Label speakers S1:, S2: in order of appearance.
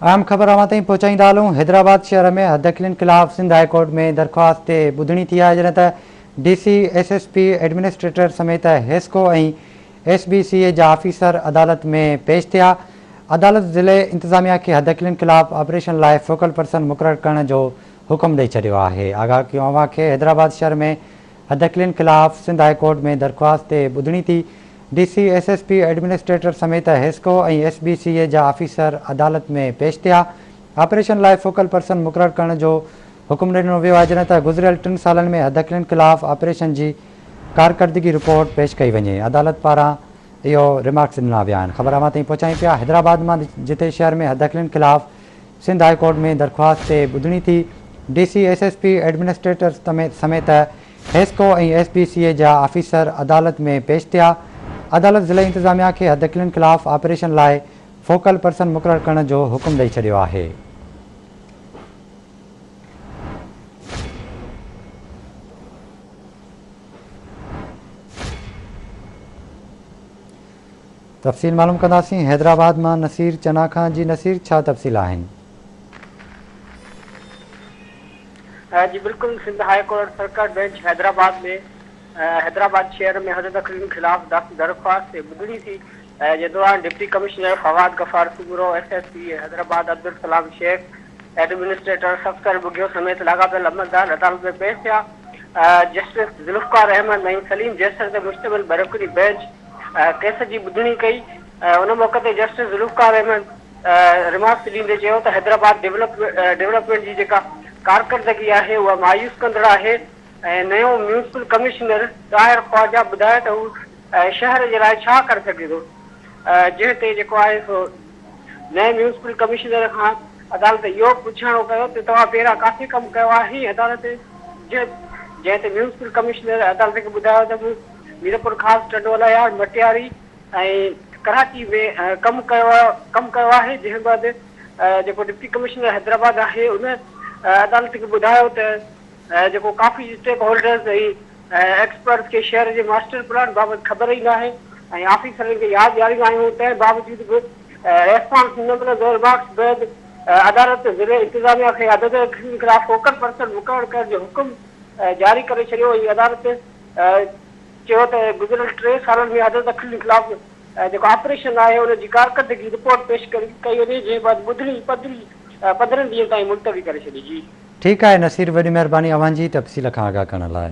S1: अहम ख़बर अवां ताईं पहुचाईंदा हलूं। हैदराबाद शहर में हदखिलनि ख़िलाफ़ सिंध हाई कोर्ट में दरख़्वास्त ते ॿुधणी थी आहे, जॾहिं त DC SSP एडमिनिस्ट्रेटर समेत हेस्को ऐं SBCA जा ऑफिसर अदालत में पेश थिया। अदालत ज़िले इंतज़ामिया खे हदखिलनि ख़िलाफ़ ऑपरेशन लाइ फोकल पर्सन मुक़ररु करण जो हुकुम ॾेई छॾियो आहे। आगाह कयूं अव्हां खे हैदराबाद शहर में हदखिलनि ख़िलाफ़ सिंध हाई कोर्ट में दरख़्वास्त ते ॿुधणी थी। DC SSP एडमिनिस्ट्रेटर समेत हेस्को ऐं SBCA जा ऑफिसर अदालत में पेश थिया। ऑपरेशन लाइ फोकल पर्सन मुक़ररु करण जो हुकुम ॾिनो वियो आहे, जॾहिं त गुज़िरियल 3 सालनि में हदखिलनि ख़िलाफ़ ऑपरेशन जी कारकर्दगी रिपोर्ट पेश कई वञे। अदालत पारां इहो रिमार्क्स ॾिना विया आहिनि। ख़बर अवां ताईं पहुचायूं पिया हैदराबाद मां, जिते शहर में हदखिलनि ख़िलाफ़ सिंध हाई कोर्ट में दरख़्वास्त ते ॿुधणी थी। DC SSP एडमिनिस्ट्रेटर समेत हेस्को ऐं SBCA जा ऑफिसर अदालत में पेश थिया। अदालत ज़िले इंतज़ामिया खे हदखिलनि ख़िलाफ़ ऑपरेशन लाइ फोकल पर्सन मुक़ररु करण जो हुकुम ॾेई छॾियो आहे। तफ़सील मालूम कंदासीं हैदराबाद मां नसीर चना खां। जी नसीर, छा तफ़सील आहिनि?
S2: जी बिल्कुल, Sindh high court circuit bench Hyderabad शहर में हदखिलनि खिलाफ दरख्वास्त से ॿुधणी थी, जे दौरान deputy commissioner Fawad Ghaffar Soomro, SSP Hyderabad Abdul Salam Shaikh, administrator सफ़्तर Bugio समेत लाॻापियल अमलदार अदालत में पेश थिया। जस्टिस ज़ुल्फ़कार अहमद ऐं सलीम जैसर ते मुश्तमिल बरक़ी बेंच केस जी ॿुधणी कई। उन मौक़े ते जस्टिस ज़ुल्फ़कार अहमद रिमार्क्स ॾींदे चयो त हैदराबाद डेवलपमेंट जी जेका कारकर्दगी आहे उहा मायूस कंदड़ आहे ऐं नयो म्यूनिसिपल कमिश्नर ताहिर ख्वाजा ॿुधाए त हू शहर जे लाइ छा करे सघे थो। जंहिं ते जेको आहे सो नए म्यूनिसिपल कमिश्नर खां अदालत इहो पुछणो कयो त तव्हां पहिरियां काथे कमु कयो आहे। अदालत जंहिं ते म्यूनिसिपल कमिश्नर अदालत खे ॿुधायो त मीरपुर ख़ासि टंडोला मटियारी ऐं कराची में कमु कयो आहे। जंहिं बाद जेको डिप्टी कमिश्नर हैदराबाद आहे उन अदालत खे ॿुधायो त जेको काफ़ी स्टेक होल्डर्स ऐं एक्सपर्ट्स खे शहर जे मास्टर प्लान बाबति ख़बर ई न आहे ऐं ऑफिसरनि खे यादि ॾियारींदा आहियूं। तंहिं बावजूद बि रेस्पॉन्स न मिलंदो। रिमार्क्स बैदि अदालत ज़िले इंतज़ामिया खे हदखिलनि ख़िलाफ़ फोकल पर्सन मुक़ररु करण जो हुकुम जारी करे छॾियो। ऐं अदालत चयो त गुज़िरियल 3 सालनि में हदखिलनि ख़िलाफ़ जेको ऑपरेशन आहे उनजी कारकर्दगी रिपोर्ट पेश कई वञे, जंहिं बाद ॿुधणी 15 ॾींहं ताईं मुलतवी करे छॾी। जी
S1: ठीकु आहे नसीर, वॾी महिरबानी अव्हां जी तफ़सील खां आगाह करण लाइ।